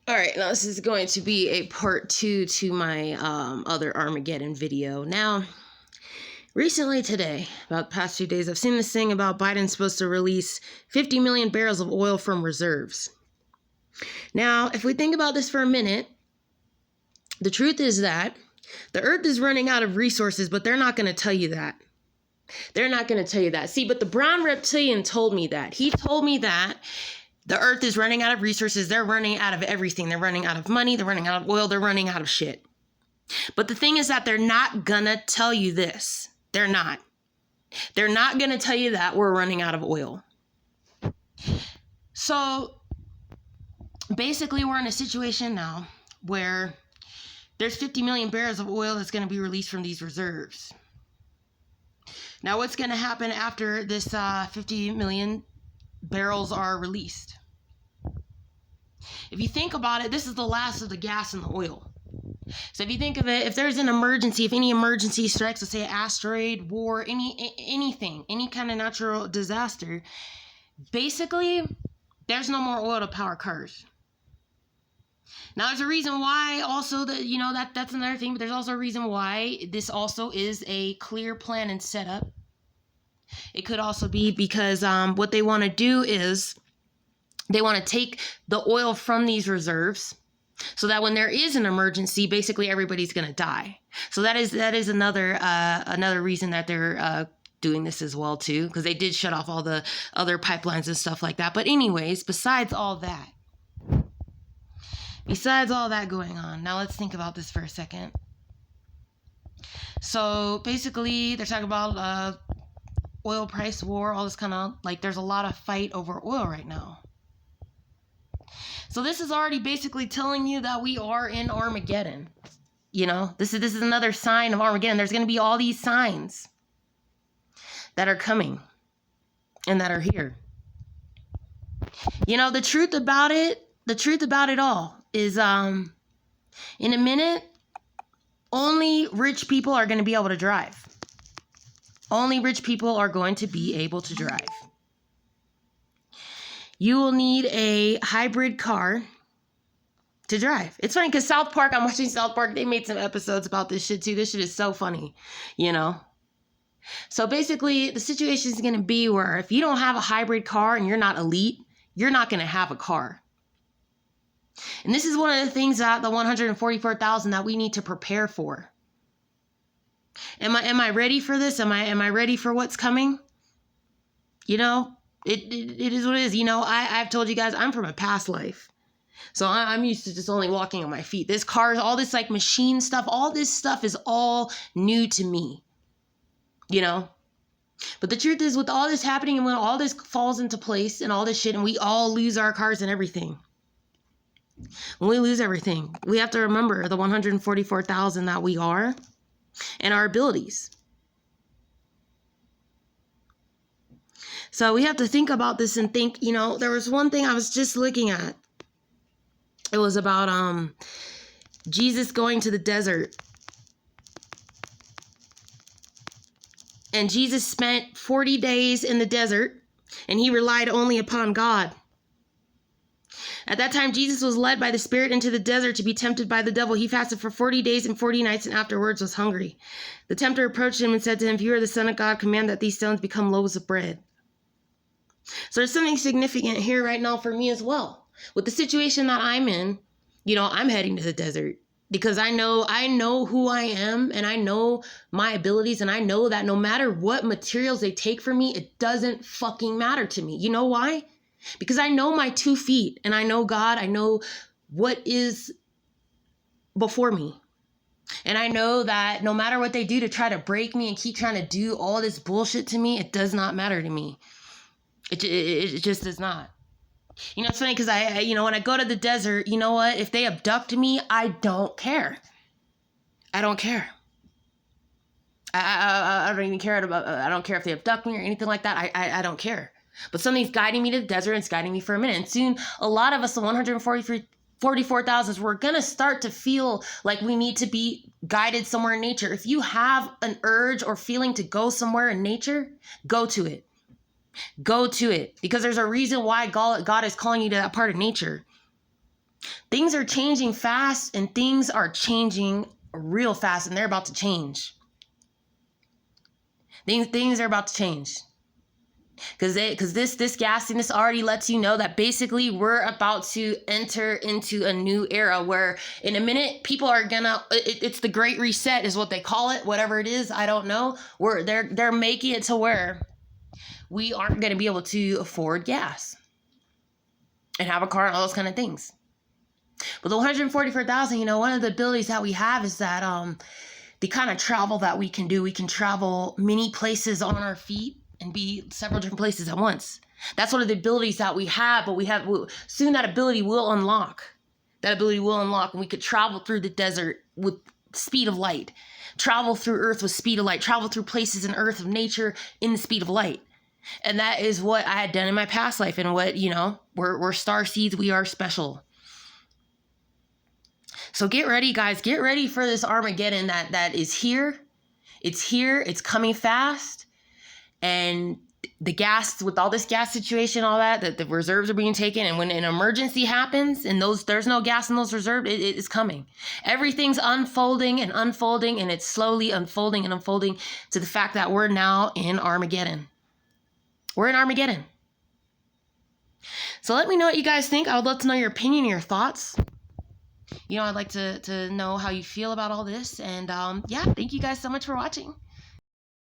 All right, now this is going to be a part 2 to my other Armageddon video. Now, recently today, about the past few days, I've seen this thing about Biden's supposed to release 50 million barrels of oil from reserves. Now, if we think about this for a minute, the truth is that the earth is running out of resources, but they're not going to tell you that. They're not going to tell you that. See, but the brown reptilian told me that. He told me that the earth is running out of resources. They're running out of everything. They're running out of money. They're running out of oil. They're running out of shit. But the thing is that they're not going to tell you this. They're not. They're not going to tell you that we're running out of oil. So basically, we're in a situation now where there's 50 million barrels of oil that's going to be released from these reserves. Now, what's going to happen after this 50 million barrels are released? If you think about it, this is the last of the gas and the oil. So if you think of it, if there's an emergency, if any emergency strikes, let's say an asteroid, war, anything, any kind of natural disaster, basically, there's no more oil to power cars. Now, there's a reason why also that's another thing, but there's also a reason why this also is a clear plan and setup. It could also be because what they want to do is they want to take the oil from these reserves so that when there is an emergency, basically everybody's going to die. So that is another reason that they're doing this as well too, because they did shut off all the other pipelines and stuff like that. But anyways, besides all that going on, now let's think about this for a second. So basically, they're talking about oil price war, all this kind of, like, there's a lot of fight over oil right now. So this is already basically telling you that we are in Armageddon. You know, this is another sign of Armageddon. There's going to be all these signs that are coming and that are here. You know, the truth about it all is, in a minute, only rich people are going to be able to drive. Only rich people are going to be able to drive. You will need a hybrid car to drive. It's funny because South Park, I'm watching South Park, they made some episodes about this shit too. This shit is so funny, you know? So basically, the situation is going to be where if you don't have a hybrid car and you're not elite, you're not going to have a car. And this is one of the things that the 144,000 that we need to prepare for. Am I ready for this? Am I ready for what's coming? You know, it is what it is. You know, I've told you guys I'm from a past life. So I'm used to just only walking on my feet. This cars, all this like machine stuff, all this stuff is all new to me. You know? But the truth is, with all this happening and when all this falls into place and all this shit and we all lose our cars and everything, when we lose everything, we have to remember the 144,000 that we are and our abilities. So we have to think about this and think, you know, there was one thing I was just looking at. It was about Jesus going to the desert. And Jesus spent 40 days in the desert and he relied only upon God. At that time, Jesus was led by the Spirit into the desert to be tempted by the devil. He fasted for 40 days and 40 nights and afterwards was hungry. The tempter approached him and said to him, "If you are the Son of God, command that these stones become loaves of bread." So there's something significant here right now for me as well. With the situation that I'm in, you know, I'm heading to the desert because I know who I am and I know my abilities and I know that no matter what materials they take from me, it doesn't fucking matter to me. You know why? Because I know my 2 feet and I know God, I know what is before me. And I know that no matter what they do to try to break me and keep trying to do all this bullshit to me, it does not matter to me. It just does not. You know, it's funny because when I go to the desert, you know what? If they abduct me, I don't care. I don't care. I don't even care about, I don't care if they abduct me or anything like that. I don't care. But something's guiding me to the desert and it's guiding me for a minute. And soon, a lot of us, the 144,000, we're going to start to feel like we need to be guided somewhere in nature. If you have an urge or feeling to go somewhere in nature, go to it. Go to it. Because there's a reason why God is calling you to that part of nature. Things are changing fast, and things are changing real fast, and they're about to change. Things are about to change. Because this gasiness already lets you know that basically we're about to enter into a new era where in a minute people are gonna, it's the Great Reset is what they call it, whatever it is, I don't know. They're making it to where we aren't gonna be able to afford gas and have a car and all those kind of things. But the 144,000, you know, one of the abilities that we have is that the kind of travel that we can do, we can travel many places on our feet and be several different places at once. That's one of the abilities that we have, but soon that ability will unlock. That ability will unlock, and we could travel through the desert with speed of light, travel through earth with speed of light, travel through places in earth of nature in the speed of light. And that is what I had done in my past life, and what, you know, we're star seeds, we are special. So get ready, guys. Get ready for this Armageddon that is here. It's here. It's coming fast. And the gas, with all this gas situation, all that the reserves are being taken. And when an emergency happens and there's no gas in those reserves, it is coming. Everything's unfolding, and it's slowly unfolding and unfolding to the fact that we're now in Armageddon. We're in Armageddon. So let me know what you guys think. I would love to know your opinion and your thoughts. You know, I'd like to know how you feel about all this. And yeah, thank you guys so much for watching.